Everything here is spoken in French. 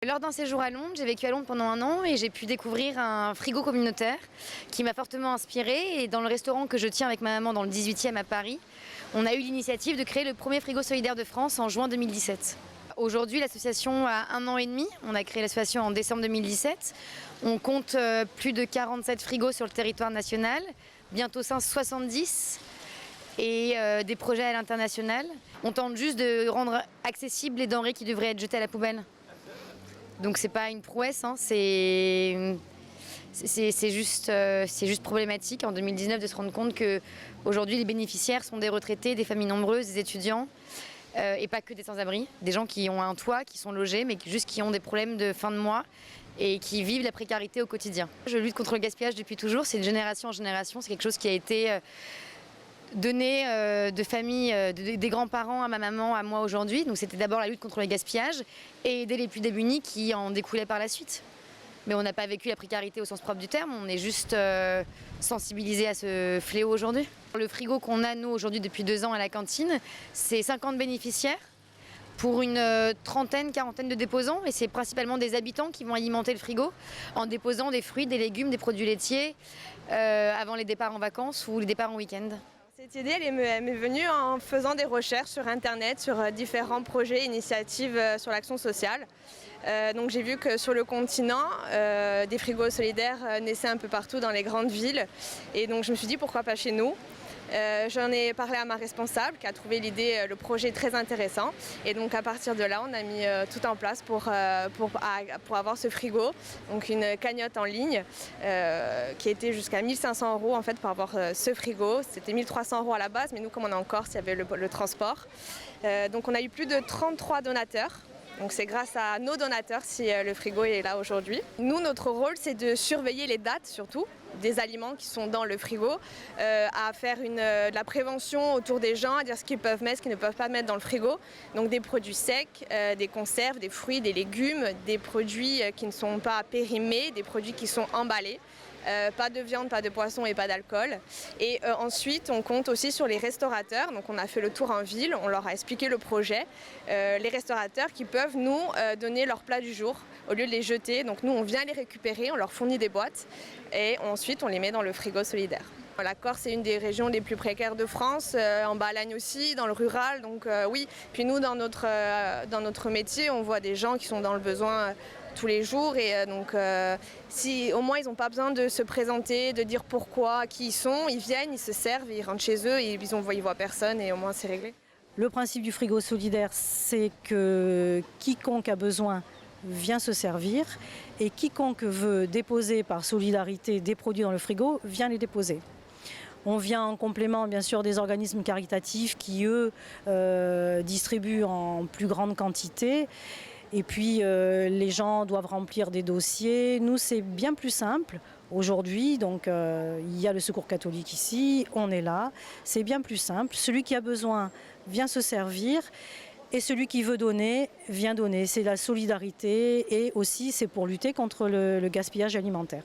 Lors d'un séjour à Londres, j'ai vécu à Londres pendant 1 an et j'ai pu découvrir un frigo communautaire qui m'a fortement inspirée. Et dans le restaurant que je tiens avec ma maman dans le 18e à Paris, on a eu l'initiative de créer le premier frigo solidaire de France en juin 2017. Aujourd'hui, l'association a 1 an et demi. On a créé l'association en décembre 2017. On compte plus de 47 frigos sur le territoire national, bientôt 170 et des projets à l'international. On tente juste de rendre accessibles les denrées qui devraient être jetées à la poubelle. Donc c'est pas une prouesse, hein, c'est juste problématique en 2019 de se rendre compte qu'aujourd'hui les bénéficiaires sont des retraités, des familles nombreuses, des étudiants et pas que des sans-abri, des gens qui ont un toit, qui sont logés mais juste qui ont des problèmes de fin de mois et qui vivent la précarité au quotidien. Je lutte contre le gaspillage depuis toujours, c'est de génération en génération, c'est quelque chose qui a été donné de famille, des grands-parents à ma maman, à moi aujourd'hui. Donc c'était d'abord la lutte contre le gaspillage et aider les plus démunis qui en découlaient par la suite. Mais on n'a pas vécu la précarité au sens propre du terme, on est juste sensibilisé à ce fléau aujourd'hui. Le frigo qu'on a nous aujourd'hui depuis 2 ans à la cantine, c'est 50 bénéficiaires pour une quarantaine de déposants et c'est principalement des habitants qui vont alimenter le frigo en déposant des fruits, des légumes, des produits laitiers avant les départs en vacances ou les départs en week-end. Cette idée, elle m'est venue en faisant des recherches sur Internet, sur différents projets, initiatives sur l'action sociale. Donc j'ai vu que sur le continent, des frigos solidaires naissaient un peu partout dans les grandes villes. Et donc je me suis dit pourquoi pas chez nous. J'en ai parlé à ma responsable qui a trouvé l'idée, le projet très intéressant. Et donc à partir de là, on a mis tout en place pour avoir ce frigo. Donc une cagnotte en ligne qui était jusqu'à 1 500 € en fait pour avoir ce frigo. C'était 1 300 € à la base, mais nous comme on est en Corse, il y avait le transport. Donc on a eu plus de 33 donateurs. Donc c'est grâce à nos donateurs si le frigo est là aujourd'hui. Nous, notre rôle, c'est de surveiller les dates surtout des aliments qui sont dans le frigo, à faire de la prévention autour des gens, à dire ce qu'ils peuvent mettre, ce qu'ils ne peuvent pas mettre dans le frigo. Donc des produits secs, des conserves, des fruits, des légumes, des produits qui ne sont pas périmés, des produits qui sont emballés. Pas de viande, pas de poisson et pas d'alcool. Et ensuite, on compte aussi sur les restaurateurs. Donc on a fait le tour en ville, on leur a expliqué le projet. Les restaurateurs qui peuvent nous donner leur plat du jour au lieu de les jeter. Donc nous, on vient les récupérer, on leur fournit des boîtes et ensuite on les met dans le frigo solidaire. La Corse est une des régions les plus précaires de France, en Balagne aussi, dans le rural, donc oui. Puis nous, dans notre métier, on voit des gens qui sont dans le besoin tous les jours et donc si au moins ils n'ont pas besoin de se présenter, de dire pourquoi, qui ils sont, ils viennent, ils se servent, ils rentrent chez eux et ils voient personne et au moins c'est réglé. Le principe du frigo solidaire, c'est que quiconque a besoin vient se servir et quiconque veut déposer par solidarité des produits dans le frigo vient les déposer. On vient en complément bien sûr des organismes caritatifs qui eux distribuent en plus grande quantité. Et puis les gens doivent remplir des dossiers. Nous c'est bien plus simple aujourd'hui, donc il y a le Secours catholique ici, on est là, c'est bien plus simple. Celui qui a besoin vient se servir et celui qui veut donner vient donner. C'est la solidarité et aussi c'est pour lutter contre le gaspillage alimentaire.